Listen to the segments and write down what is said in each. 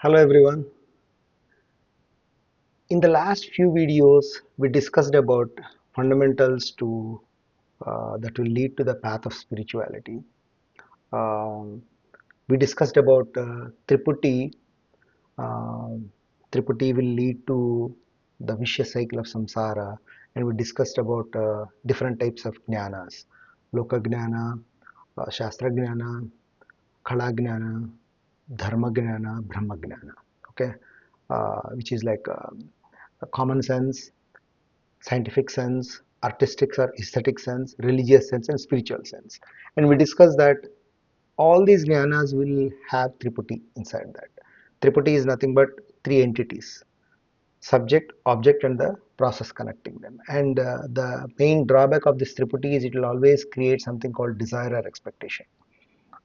Hello everyone. In the last few videos, we discussed about fundamentals that will lead to the path of spirituality. Um, we discussed about Triputi. Um, Triputi will lead to the vicious cycle of samsara, and we discussed about different types of jnanas: Loka Gnana, Shastra Gnana, Khala Gnana, Dharma Gnana, Brahma Gnana. Okay, which is like a common sense, scientific sense, artistic or aesthetic sense, religious sense, and spiritual sense. And we discussed that all these jnanas will have Triputi inside that. Triputi is nothing but three entities: subject, object, and the process connecting them. And the main drawback of this Triputi is it will always create something called desire or expectation.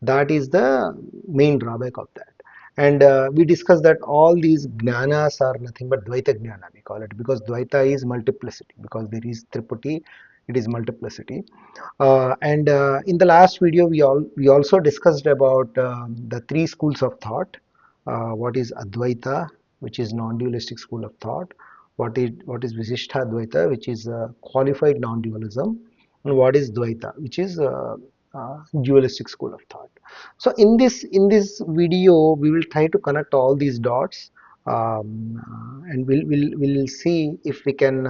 That is the main drawback of that. And we discussed that all these jnanas are nothing but Dvaita Jnana, we call it, because Dvaita is multiplicity, because there is Triputi, it is multiplicity. And in the last video, we also discussed about the three schools of thought. What is Advaita, which is non-dualistic school of thought, what is Visishtha Advaita, which is qualified non-dualism, and what is Dvaita, which is dualistic school of thought. So in this video, we will try to connect all these dots, and we'll see if we can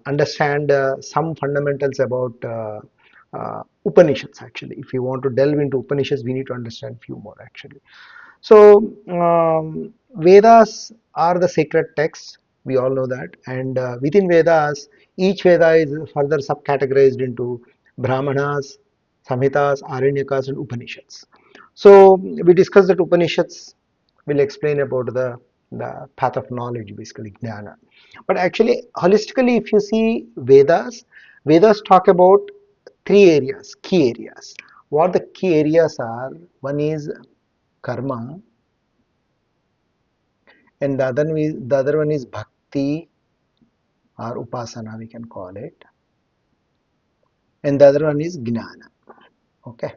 understand some fundamentals about Upanishads. Actually, if you want to delve into Upanishads, we need to understand few more actually. So Vedas are the sacred texts. We all know that, and within Vedas, each Veda is further subcategorized into Brahmanas, Samhitas, Aranyakas, and Upanishads. So we discussed that Upanishads will explain about the path of knowledge, basically Gnana. But actually, holistically, if you see Vedas, Vedas talk about three areas, key areas. What the key areas are? One is karma, and the other one is bhakti or upasana, we can call it, and the other one is gnana. Okay,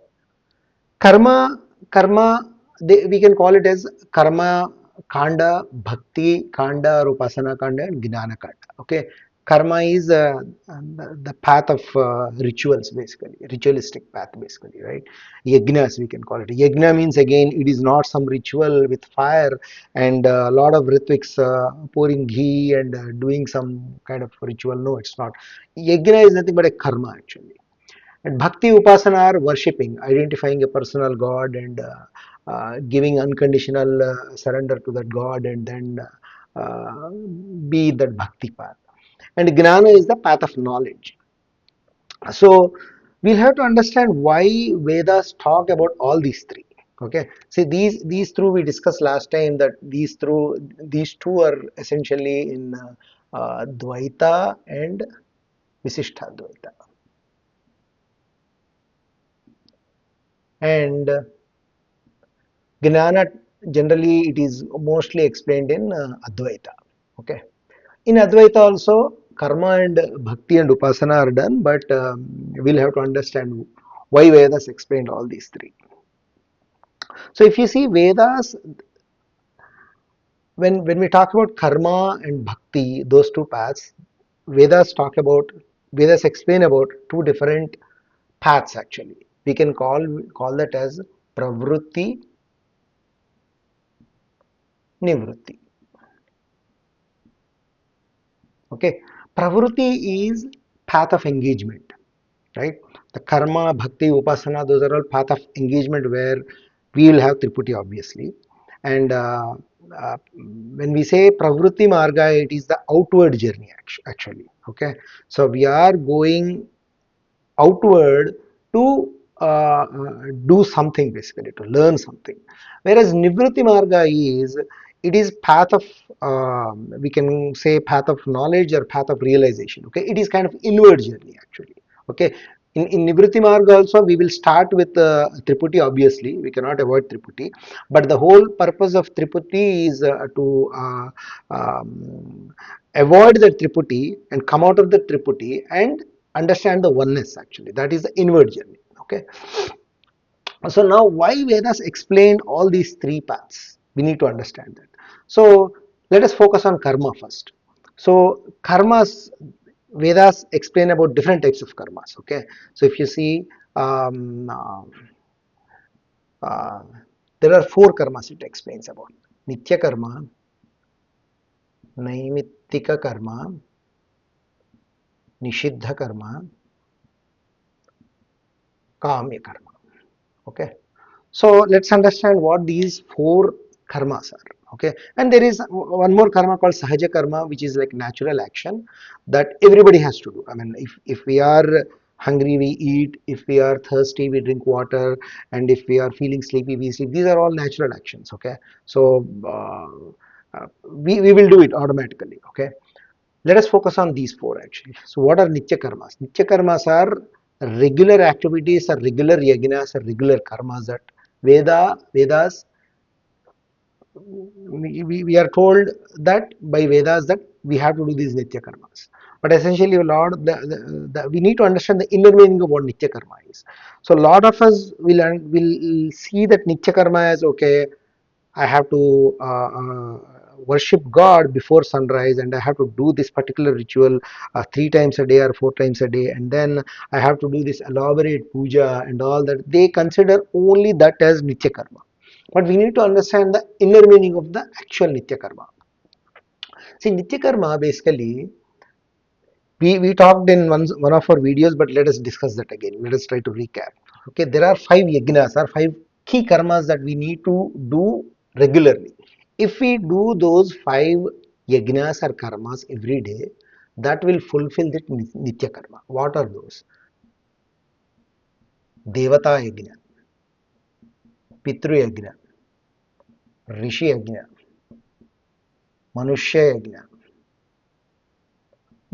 karma, we can call it as karma kanda, bhakti kanda, or upasana kanda, and gnana kanda. Okay, karma is the path of rituals, basically ritualistic path, basically, right? Yagnas, we can call it. Yagna means, again, it is not some ritual with fire and a lot of ritviks pouring ghee and doing some kind of ritual. No, it's not. Yagna is nothing but a karma, actually. And bhakti upasana are worshipping, identifying a personal God, and giving unconditional surrender to that God, and then be that bhakti path. And gnana is the path of knowledge. So we'll have to understand why Vedas talk about all these three. Okay, see, these two we discussed last time, that these two are essentially in Dvaita and Visishtha Dvaita. And Gnana, generally, it is mostly explained in Advaita. Okay. In Advaita also, karma and bhakti and upasana are done, but we'll have to understand why Vedas explained all these three. So if you see Vedas, when we talk about karma and bhakti, those two paths, Vedas talk about Vedas explain about two different paths actually. We can call that as pravrutti, nivrutti. Okay, pravrutti is path of engagement, right? The karma, bhakti, upasana, those are all path of engagement where we will have Triputi, obviously. And when we say pravrutti marga, it is the outward journey actually. Okay, so we are going outward to do something, basically to learn something, whereas nivritti marga is, it is path of we can say path of knowledge or path of realization. Okay, it is kind of inward journey actually. Okay, in nivritti marga also we will start with triputi. Obviously we cannot avoid triputi, but the whole purpose of triputi is to avoid the triputi and come out of the triputi and understand the oneness actually. That is the inward journey. Okay, so now why Vedas explained all these three paths? We need to understand that. So let us focus on karma first. So karmas, Vedas explain about different types of karmas. Okay, so if you see, um, uh, uh, there are four karmas it explains about: nitya karma, naimittika karma, nishiddha karma, kamya karma. Okay, so let's understand what these four karmas are. Okay, and there is one more karma called sahaja karma, which is like natural action that everybody has to do. I mean, if we are hungry, we eat. If we are thirsty, we drink water. And if we are feeling sleepy, we sleep. These are all natural actions. Okay, so we will do it automatically. Okay, let us focus on these four actually. So what are nitya karmas? Nitya karmas are regular activities or regular yajnas or regular karmas that Vedas, we are told that by Vedas that we have to do these nitya karmas. But essentially, a lot of we need to understand the inner meaning of what nitya karma is. So a lot of us will see that nitya karma as okay. I have to worship God before sunrise, and I have to do this particular ritual three times a day or four times a day, and then I have to do this elaborate puja and all that. They consider only that as nitya karma. But we need to understand the inner meaning of the actual nitya karma. See, nitya karma basically, we talked in one of our videos, but let us discuss that again. Let us try to recap. Okay, there are five yajnas or five key karmas that we need to do regularly. If we do those five yajnas or karmas every day, that will fulfill that nitya karma. What are those? Devata yajna, Pitru yajna, Rishi yajna, Manushya yajna,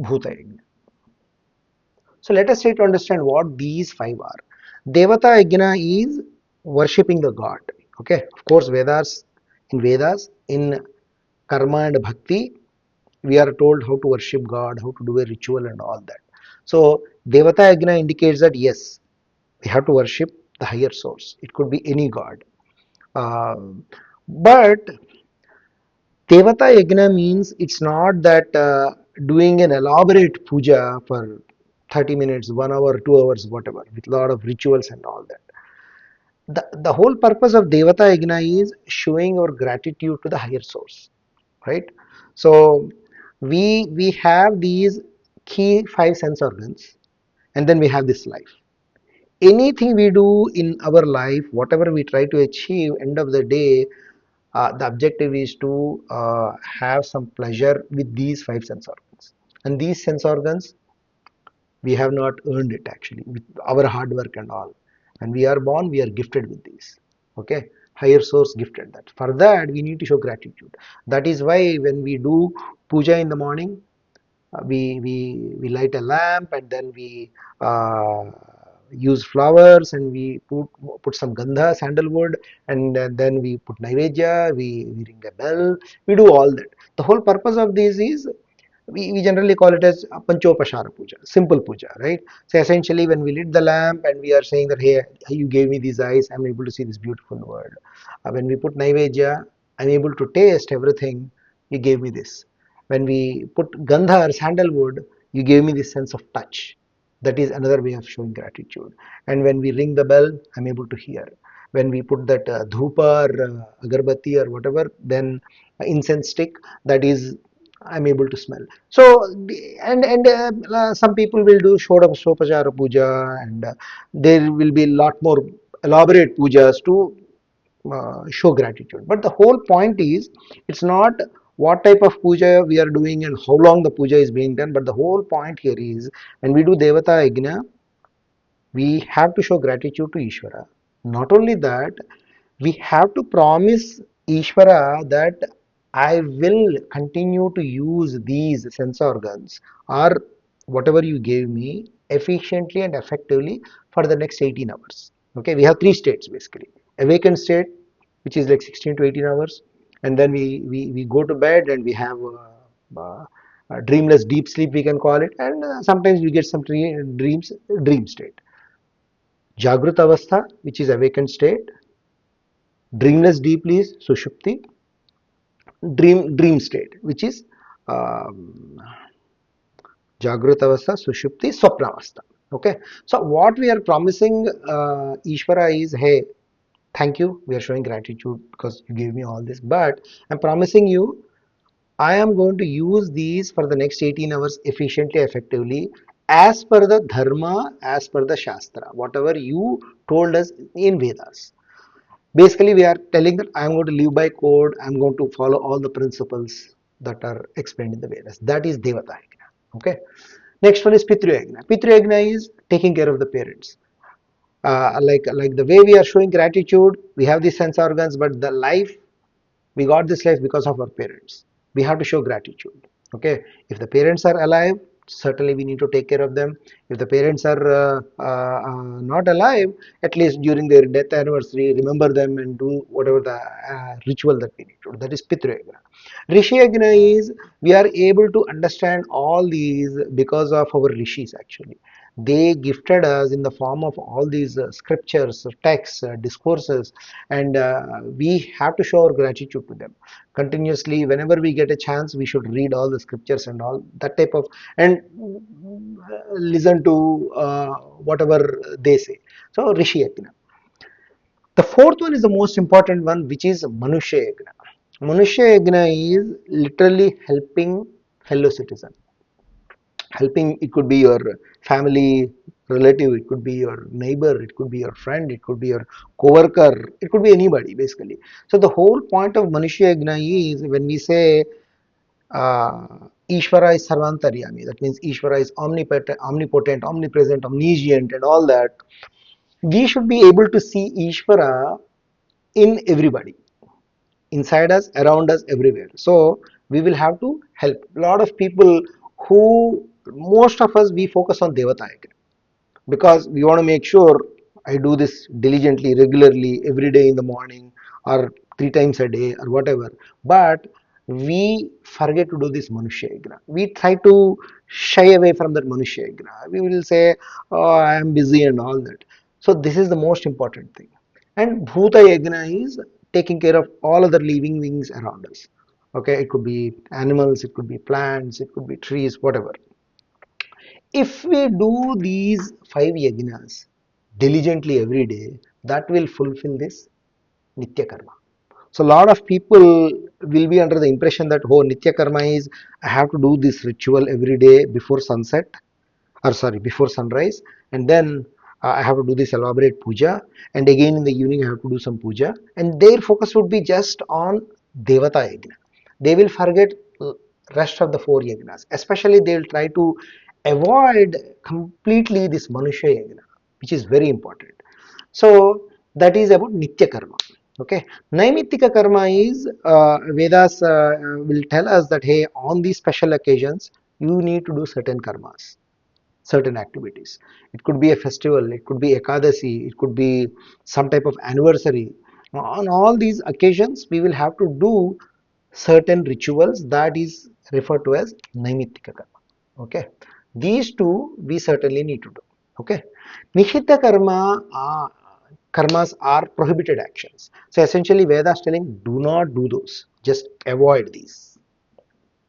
Bhuta yajna. So let us try to understand what these five are. Devata yajna is worshipping the god. Okay, of course, Vedas, in karma and bhakti, we are told how to worship God, how to do a ritual and all that. So Devata yajna indicates that yes, we have to worship the higher source. It could be any god. But Devata yajna means it's not that doing an elaborate puja for 30 minutes, 1 hour, 2 hours, whatever, with a lot of rituals and all that. The whole purpose of Devata yajna is showing our gratitude to the higher source, right? So we have these key five sense organs, and then we have this life. Anything we do in our life, whatever we try to achieve, end of the day, the objective is to have some pleasure with these five sense organs. And these sense organs, we have not earned it actually with our hard work and all. And we are born, we are gifted with these. Okay, higher source gifted that. For that, we need to show gratitude. That is why when we do puja in the morning, we light a lamp and then we uh, use flowers and we put some gandha, sandalwood, and then we put naivedya, we ring a bell, we do all that. The whole purpose of this is we generally call it as panchopashara puja, simple puja, right? So essentially when we lit the lamp and we are saying that hey, you gave me these eyes, I'm able to see this beautiful world. When we put naivedya, I'm able to taste everything, you gave me this. When we put gandha or sandalwood, you gave me this sense of touch. That is another way of showing gratitude. And when we ring the bell, I'm able to hear. When we put that dhupa or agarbatti or whatever, then incense stick, that is I'm able to smell. So and some people will do Shodapachara puja, and there will be a lot more elaborate pujas to show gratitude. But the whole point is, it's not what type of puja we are doing and how long the puja is being done. But the whole point here is when we do Devata Yajna, we have to show gratitude to Ishvara. Not only that, we have to promise Ishvara that I will continue to use these sense organs or whatever you gave me efficiently and effectively for the next 18 hours. Okay, we have three states basically: awakened state, which is like 16 to 18 hours, and then we go to bed and we have dreamless deep sleep, we can call it, and sometimes we get some dream state. Jagrut Avastha, which is awakened state, dreamless deeply is Sushupti, dream state, which is um, Jagrut Avastha, Sushupti, Swapna Avastha. Okay, so what we are promising Ishvara is, hey, thank you, we are showing gratitude because you gave me all this, but I'm promising you I am going to use these for the next 18 hours efficiently, effectively, as per the dharma, as per the shastra, whatever you told us in Vedas. Basically, we are telling that I am going to live by code, I am going to follow all the principles that are explained in the Vedas. That is Devata Yajna. Okay. Next one is Pitru Yajna. Pitru Yajna is taking care of the parents. Like the way we are showing gratitude, we have these sense organs, but the life we got this life because of our parents. We have to show gratitude. Okay, if the parents are alive, certainly we need to take care of them. If the parents are not alive, at least during their death anniversary, remember them and do whatever the ritual that we need to do. That is Pitru Yagna. Rishi Yagna is we are able to understand all these because of our rishis actually. They gifted us in the form of all these scriptures, texts, discourses, and we have to show our gratitude to them continuously. Whenever we get a chance, we should read all the scriptures and all that type of, and listen to whatever they say. So Rishi Yajna. The fourth one is the most important one, which is Manushya Yajna. Manushya Yajna is literally helping fellow citizen. Helping, it could be your family relative, it could be your neighbor, it could be your friend, it could be your coworker, it could be anybody basically. So the whole point of Manushya Yajna is when we say uh, Ishvara is Sarvantaryami, that means Ishvara is omnipotent, omnipresent, omniscient, and all that. We should be able to see Ishvara in everybody, inside us, around us, everywhere. So we will have to help. A lot of people who, most of us, we focus on Devata because we want to make sure I do this diligently, regularly, every day in the morning or three times a day or whatever. But we forget to do this Manushya Yagna. We try to shy away from that Manushya Yagna. We will say, oh, I am busy and all that. So this is the most important thing. And Bhuta Yagna is taking care of all other living beings around us. Okay, it could be animals, it could be plants, it could be trees, whatever. If we do these five yajnas diligently every day, that will fulfill this Nitya Karma. So a lot of people will be under the impression that oh, Nitya Karma is I have to do this ritual every day before sunset, or sorry, before sunrise, and then I have to do this elaborate puja, and again in the evening I have to do some puja, and their focus would be just on Devata Yajna. They will forget rest of the four yajnas. Especially they will try to avoid completely this Manushya Yajna, which is very important. So that is about Nitya Karma. Okay, Naimittika Karma is Vedas will tell us that hey, on these special occasions you need to do certain karmas, certain activities. It could be a festival, it could be Ekadasi, it could be some type of anniversary. On all these occasions, we will have to do certain rituals that is referred to as Naimittika Karma. Okay, these two we certainly need to do. Okay, Nishita karmas are prohibited actions. So essentially, Vedas telling do not do those, just avoid these.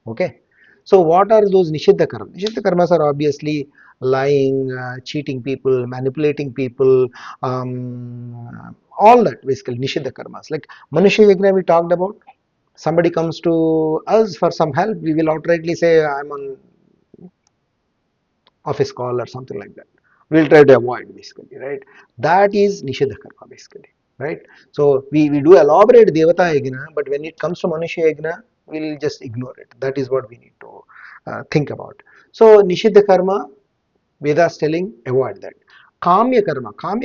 Okay. So what are those Nishiddha karmas? Nishiddha karmas are obviously lying, cheating people, manipulating people, all that basically Nishiddha karmas. Like Manushya Yajna we talked about. Somebody comes to us for some help, we will outrightly say, I'm on office call or something like that. We'll try to avoid basically, right? That is Nishedha Karma basically, right? So we do elaborate Devata Yajna, but when it comes to Manushya Yajna, we'll just ignore it. That is what we need to think about. So Nishedha Karma, Vedas telling avoid that. Kamya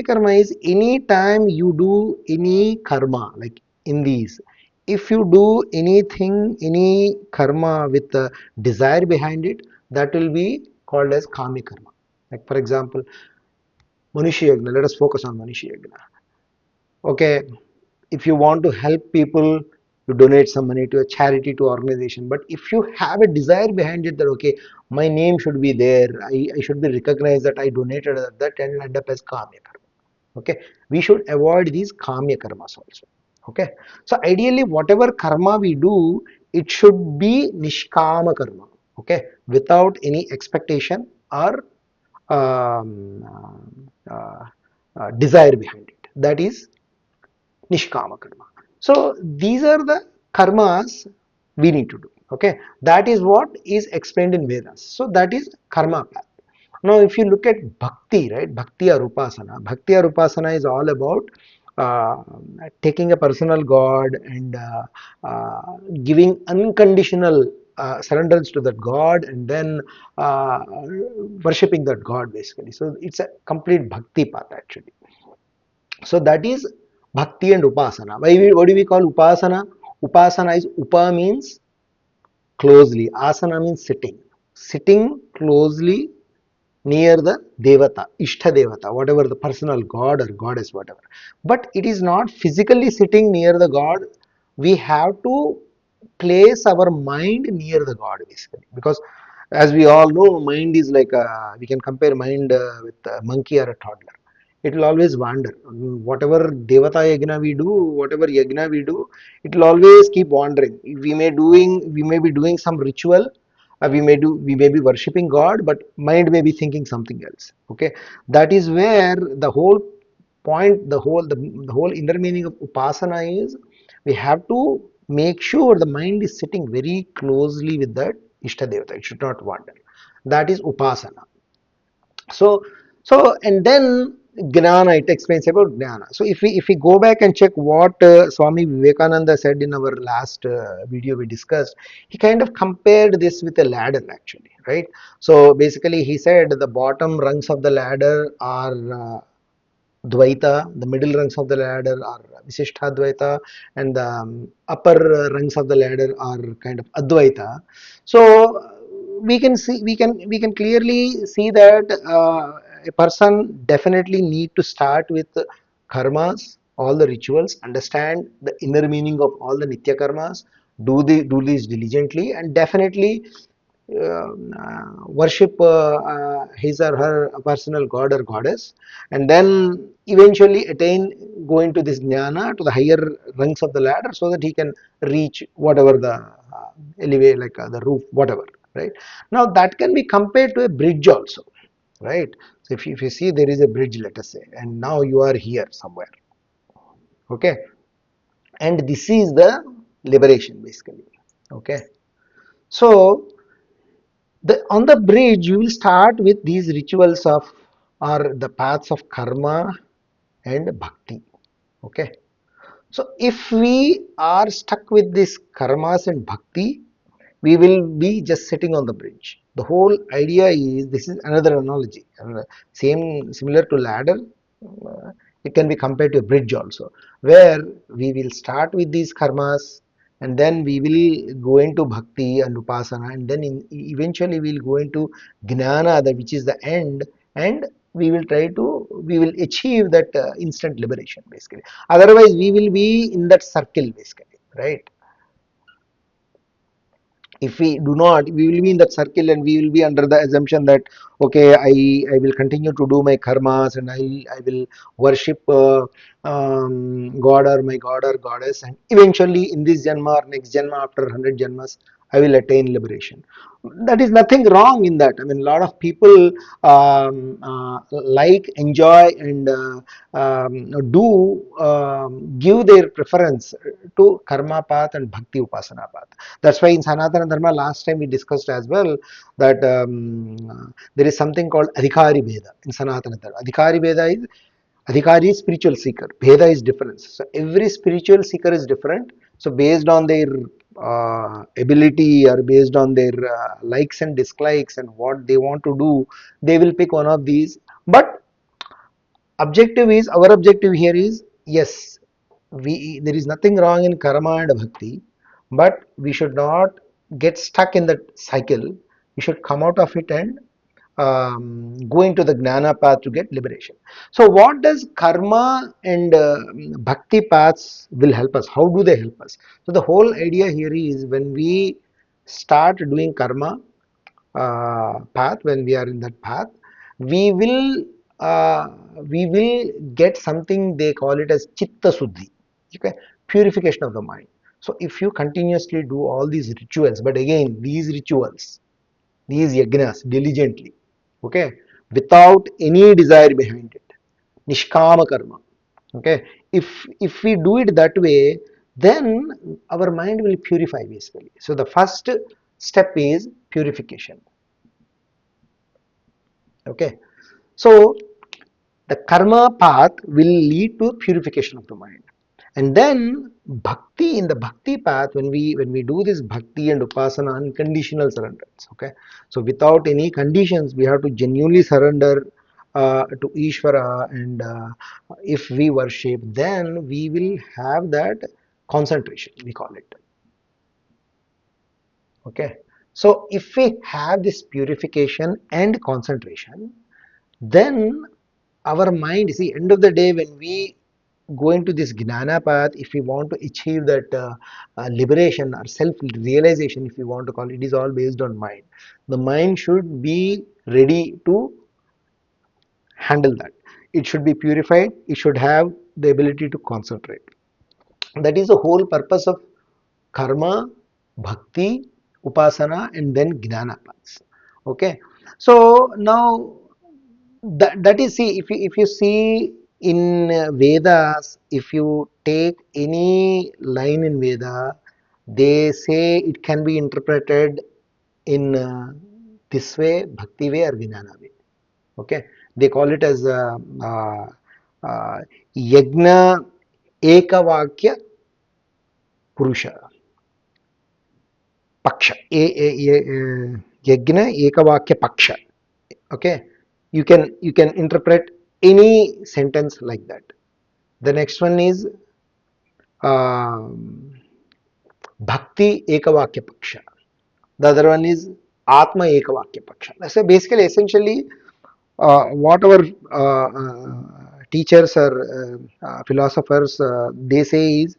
karma is any time you do any karma, like in these. If you do anything, any karma with a desire behind it, that will be called as Kamya karma. Like for example, Manushya Yagna. Let us focus on Manushya Yagna. Okay, if you want to help people, you donate some money to a charity, to organization. But if you have a desire behind it that okay, my name should be there, I should be recognized that I donated that and end up as Kamya karma. Okay, we should avoid these Kamya karmas also. Okay, so ideally, whatever karma we do, it should be nishkama karma, okay, without any expectation or desire behind it. That is nishkama karma. So these are the karmas we need to do. Okay, that is what is explained in Vedas. So that is karma path. Now, if you look at bhakti, right, bhakti or upasana is all about uh, taking a personal God and giving unconditional surrenders to that God and then uh, worshipping that God basically. So it's a complete bhakti path actually. So that is bhakti and upasana. What do we call upasana? Upasana is upa means closely, asana means sitting. Sitting closely near the devata, Ishtha devata, whatever the personal god or goddess, whatever. But it is not physically sitting near the god. We have to place our mind near the god basically, because as we all know, mind is like we can compare mind with a monkey or a toddler. It will always wander. Whatever devata yagna we do, whatever yagna we do, it will always keep wandering. We may be doing some ritual, we may be worshipping God, but mind may be thinking something else. Okay, that is where the whole point, the whole inner meaning of upasana is we have to make sure the mind is sitting very closely with that ishta devata. It should not wander. That is upasana. So, and then Gnana, it explains about Gnana. So if we go back and check what Swami Vivekananda said in our last video we discussed, he kind of compared this with a ladder actually, right? So basically he said the bottom rungs of the ladder are Dvaita, the middle rungs of the ladder are Visishtha Dvaita, and the upper rungs of the ladder are kind of Advaita. So we can clearly see that a person definitely need to start with karmas, all the rituals, understand the inner meaning of all the nitya karmas, do these diligently, and definitely worship his or her personal god or goddess, and then eventually attain going to this jnana to the higher rungs of the ladder so that he can reach whatever the elevate like the roof, whatever, right? Now that can be compared to a bridge also, right? So if you see there is a bridge, let us say, and now you are here somewhere, okay, and this is the liberation basically, okay. So on the bridge you will start with these rituals of or the paths of karma and bhakti, okay. So if we are stuck with this karmas and bhakti, we will be just sitting on the bridge. The whole idea is, this is another analogy, same similar to ladder. It can be compared to a bridge also, where we will start with these karmas and then we will go into bhakti and upasana, and then eventually we will go into gnana, that which is the end, and we will achieve that instant liberation basically. Otherwise we will be in that circle basically, right? If we do not, we will be in that circle and we will be under the assumption that okay, I will continue to do my karmas and I will worship god or my god or goddess, and eventually in this janma or next janma after 100 janmas I will attain liberation. That is nothing wrong in that. I mean, a lot of people like, enjoy, and do give their preference to karma path and bhakti upasana path. That's why in Sanatana Dharma, last time we discussed as well, that there is something called Adhikari Veda in Sanatana Dharma. Adhikari is spiritual seeker. Veda is different. So every spiritual seeker is different. So based on their ability or based on their likes and dislikes and what they want to do, they will pick one of these. But our objective here is, yes, we there is nothing wrong in karma and bhakti, but we should not get stuck in that cycle. We should come out of it and go into the gnana path to get liberation. So what does karma and bhakti paths will help us? How do they help us? So the whole idea here is, when we start doing karma path, when we are in that path, we will uh, we will get something they call it as chitta suddhi, okay, purification of the mind. So if you continuously do all these rituals, but again, these rituals, these yagnas diligently, okay, without any desire behind it, nishkama karma, okay, if we do it that way, then our mind will purify basically. So the first step is purification, okay. So the karma path will lead to purification of the mind. And then bhakti, in the bhakti path, when we do this bhakti and upasana, unconditional surrenders, okay. So without any conditions, we have to genuinely surrender to Ishvara, and if we worship, then we will have that concentration, we call it, okay. So if we have this purification and concentration, then our mind, see, end of the day, when we go into this Gnana path, if we want to achieve that liberation or self realization, if we want to call it, it is all based on mind. The mind should be ready to handle that. It should be purified, it should have the ability to concentrate. That is the whole purpose of karma, bhakti, upasana, and then Gnana paths. Okay, so now that is, see, if you see in Vedas, if you take any line in Veda, they say it can be interpreted in this way, bhakti way or Vijnana way. Okay, they call it as uh, yagna ekavakya purusha paksha, yagna ekavakya paksha. Okay, you can interpret any sentence like that. The next one is um, bhakti ekavakya paksha. The other one is atma ekavakya paksha. So basically, essentially, what our teachers or philosophers they say is,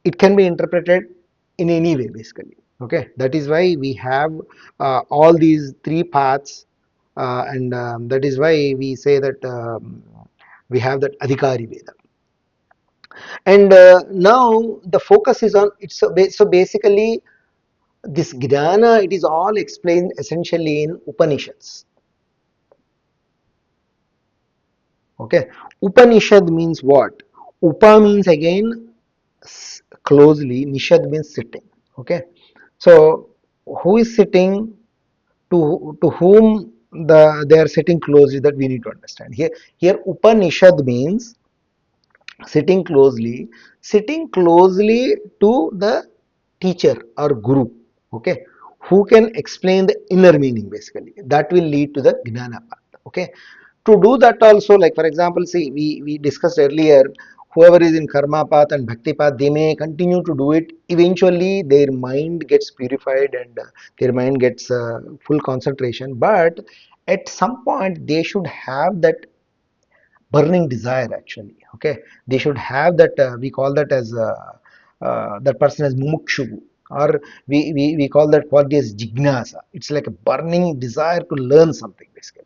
it can be interpreted in any way basically. Okay, that is why we have all these three paths, and that is why we say that we have that adhikari Veda. And now the focus is on it. So basically, this Gnana, it is all explained essentially in Upanishads. Okay, Upanishad means what? Upa means again closely, Nishad means sitting. Okay, so who is sitting, to whom they are sitting closely, that we need to understand. Here Upanishad means sitting closely to the teacher or guru, okay, who can explain the inner meaning basically. That will lead to the Gnana path, okay. To do that also, like for example, see, we discussed earlier, whoever is in karma path and bhakti path, they may continue to do it. Eventually their mind gets purified, and their mind gets full concentration, but at some point they should have that burning desire actually, okay. They should have that, we call that as that person as mumukshu, or we call that quality as jignasa. It's like a burning desire to learn something basically.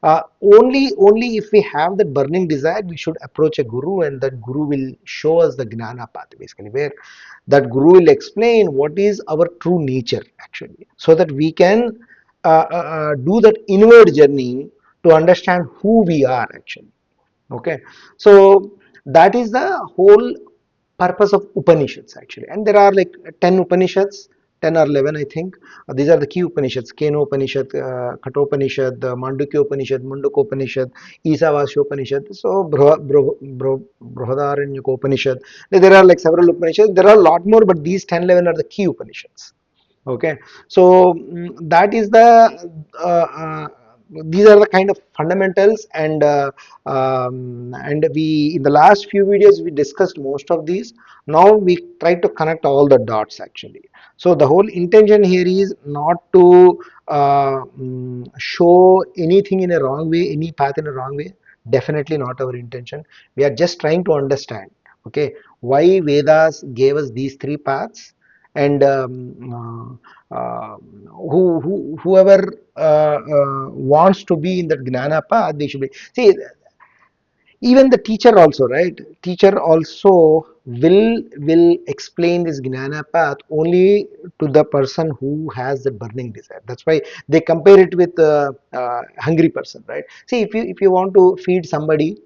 Only if we have that burning desire, we should approach a guru, and that guru will show us the Gnana path basically, where that guru will explain what is our true nature actually, so that we can do that inward journey to understand who we are actually. Okay, so that is the whole purpose of Upanishads actually, and there are like 10 Upanishads, 10 or 11 I think. These are the key Upanishads: Keno Upanishad, Kathopanishad, Mandukya Upanishad, Mundaka Upanishad, Isavasya Upanishad, so Brihadaranyaka Upanishad. There are like several Upanishads, there are a lot more, but these 10, 11 are the key Upanishads. Okay, so that is the these are the kind of fundamentals, and we, in the last few videos, we discussed most of these. Now we try to connect all the dots actually. So the whole intention here is not to show anything in a wrong way, any path in a wrong way. Definitely not our intention. We are just trying to understand, okay, why Vedas gave us these three paths, and whoever wants to be in that Gnana path, they should be. See, even the teacher also, right? Teacher also will explain this Gnana path only to the person who has the burning desire. That's why they compare it with hungry person, right? See, if you want to feed somebody,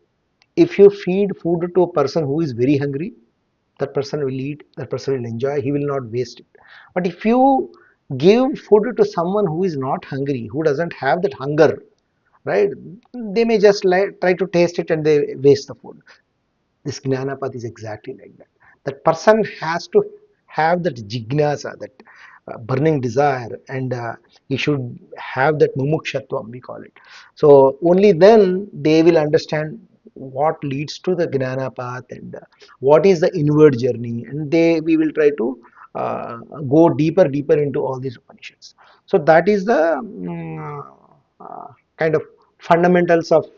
if you feed food to a person who is very hungry, that person will eat, that person will enjoy, he will not waste it. But if you give food to someone who is not hungry, who doesn't have that hunger, right, they may just try to taste it and they waste the food. This Gnana Path is exactly like that. That person has to have that jignasa, that burning desire, and he should have that mumukshatvam, we call it. So only then they will understand what leads to the Gnana Path, and what is the inward journey, and we will try to go deeper into all these Upanishads. So that is the kind of fundamentals of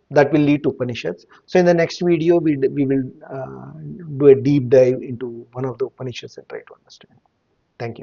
that will lead to Upanishads. So in the next video, we will do a deep dive into one of the Upanishads and try to understand. Thank you.